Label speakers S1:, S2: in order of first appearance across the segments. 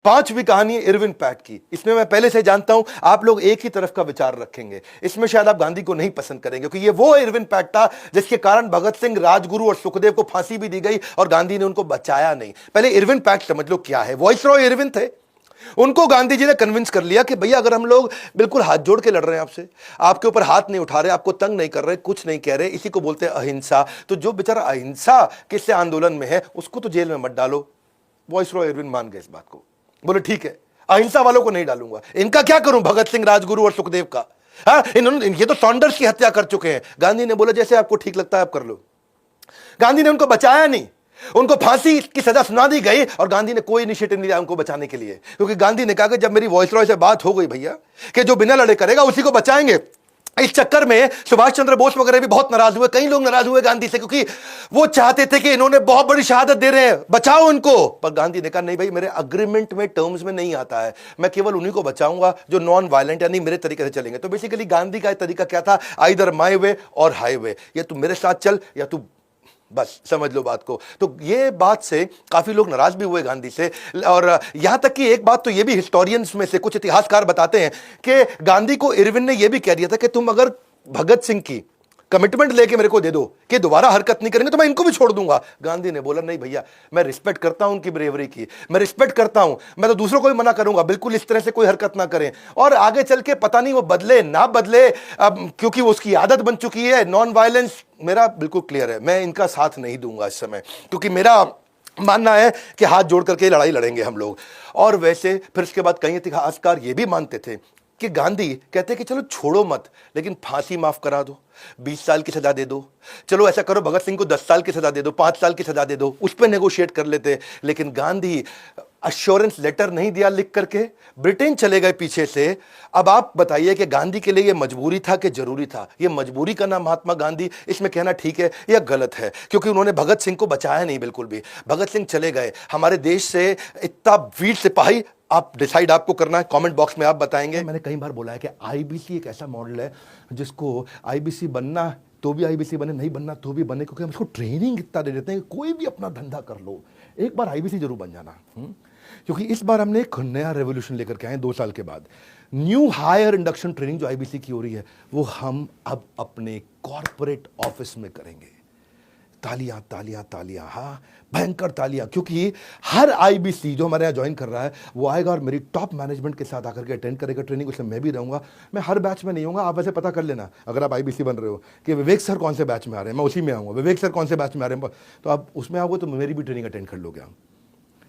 S1: पांचवी कहानी है इरविन पैट की। इसमें मैं पहले से जानता हूं आप लोग एक ही तरफ का विचार रखेंगे, इसमें शायद आप गांधी को नहीं पसंद करेंगे क्योंकि ये वो इरविन पैट था जिसके कारण भगत सिंह, राजगुरु और सुखदेव को फांसी भी दी गई और गांधी ने उनको बचाया नहीं। पहले इरविन पैट समझ लो क्या है। वॉइसरॉय इरविन थे, उनको गांधी जी ने कन्विंस कर लिया कि भैया अगर हम लोग बिल्कुल हाथ जोड़ के लड़ रहे हैं आपसे, आपके ऊपर हाथ नहीं उठा रहे, आपको तंग नहीं कर रहे, कुछ नहीं कह रहे, इसी को बोलते हैं अहिंसा, तो जो बेचारा अहिंसा किससे आंदोलन में है उसको तो जेल में मत डालो। वॉइसरॉय इरविन मान गए इस बात को, बोले ठीक है अहिंसा वालों को नहीं डालूंगा, इनका क्या करूं भगत सिंह, राजगुरु और सुखदेव का। हाँ, इन्होंने ये तो सॉन्डर्स की हत्या कर चुके हैं। गांधी ने बोला जैसे आपको ठीक लगता है आप कर लो। गांधी ने उनको बचाया नहीं, उनको फांसी की सजा सुना दी गई और गांधी ने कोई इनिशिएटिव नहीं लिया उनको बचाने के लिए, क्योंकि गांधी ने कहा कि जब मेरी वॉइसरॉय से बात हो गई भैया कि जो बिना लड़े करेगा उसी को बचाएंगे। इस चक्कर में सुभाष चंद्र बोस वगैरह भी बहुत नाराज हुए, कई लोग नाराज हुए गांधी से, क्योंकि वो चाहते थे कि इन्होंने बहुत बड़ी शहादत दे रहे हैं, बचाओ इनको। पर गांधी ने कहा नहीं भाई, मेरे अग्रीमेंट में टर्म्स में नहीं आता है, मैं केवल उन्हीं को बचाऊंगा जो नॉन वायलेंट यानी मेरे तरीके से चलेंगे। तो बेसिकली गांधी का तरीका क्या था, आइदर माय वे और हाईवे, या तू मेरे साथ चल या तू, बस समझ लो बात को। तो ये बात से काफी लोग नाराज भी हुए गांधी से। और यहां तक कि एक बात तो ये भी हिस्टोरियंस में से कुछ इतिहासकार बताते हैं कि गांधी को इरविन ने यह भी कह दिया था कि तुम अगर भगत सिंह की कमिटमेंट लेके मेरे को दे दो कि दोबारा हरकत नहीं करेंगे तो मैं इनको भी छोड़ दूंगा। गांधी ने बोला नहीं भैया, मैं रिस्पेक्ट करता हूं उनकी ब्रेवरी की, मैं रिस्पेक्ट करता हूं, मैं तो दूसरों को भी मना करूंगा बिल्कुल इस तरह से कोई हरकत ना करें। और आगे चल के पता नहीं वो बदले ना बदले, अब क्योंकि वो उसकी आदत बन चुकी है नॉन वायलेंस। मेरा बिल्कुल क्लियर है, मैं इनका साथ नहीं दूंगा इस समय, क्योंकि मेरा मानना है कि हाथ जोड़ करके लड़ाई लड़ेंगे हम लोग। और वैसे फिर उसके बाद कई इतिहासकार ये भी मानते थे कि गांधी कहते कि चलो छोड़ो मत, लेकिन फांसी माफ करा दो, 20 साल की सजा दे दो, चलो ऐसा करो भगत सिंह को 10 साल की सजा दे दो, 5 साल की सजा दे दो, उस पर नेगोशिएट कर लेते। लेकिन गांधी अश्योरेंस लेटर नहीं दिया लिख करके, ब्रिटेन चले गए पीछे से। अब आप बताइए कि गांधी के लिए यह मजबूरी था कि जरूरी था? ये मजबूरी का नाम महात्मा गांधी, इसमें कहना ठीक है या गलत है, क्योंकि उन्होंने भगत सिंह को बचाया नहीं बिल्कुल भी। भगत सिंह चले गए, हमारे देश से इतना वीर सिपाही, आप डिसाइड आपको करना है, कमेंट बॉक्स में आप बताएंगे। मैंने कई बार बोला है कि आईबीसी एक ऐसा मॉडल है जिसको आईबीसी बनना तो भी आईबीसी बने, नहीं बनना तो भी बने, क्योंकि हम उसको ट्रेनिंग इतना दे देते हैं कि कोई भी अपना धंधा कर लो, एक बार आईबीसी जरूर बन जाना। क्योंकि इस बार हमने एक नया रेवोल्यूशन लेकर के आए 2 साल के बाद। न्यू हायर इंडक्शन ट्रेनिंग जो आईबीसी की हो रही है वो हम अब अपने कॉर्पोरेट ऑफिस में करेंगे। तालियां तालियां तालियां, हाँ भयंकर तालियां, क्योंकि हर आईबीसी जो हमारे यहाँ ज्वाइन कर रहा है वो आएगा और मेरी टॉप मैनेजमेंट के साथ आकर के अटेंड करेगा ट्रेनिंग, उसमें मैं भी रहूंगा। मैं हर बैच में नहीं होऊंगा, आप वैसे पता कर लेना अगर आप आईबीसी बन रहे हो कि विवेक सर कौन से बैच में आ रहे हैं, मैं उसी में आऊँगा। विवेक सर कौन से बैच में आ रहे हैं तो आप उसमें आओगे तो मेरी भी ट्रेनिंग अटेंड कर लोगे। आप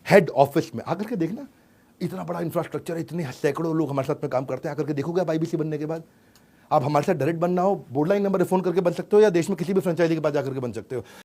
S1: हेड ऑफिस में आकर के देखना, इतना बड़ा इंफ्रास्ट्रक्चर है, इतने सैकड़ों लोग हमारे साथ में काम करते हैं। आकर के देखोगे आप आईबीसी बनने के बाद, आप हमारे साथ डायरेक्ट बनना हो, बोर्ड लाइन नंबर फोन करके बन सकते हो या देश में किसी भी फ्रेंचाइजी के पास जाकर के बन सकते हो।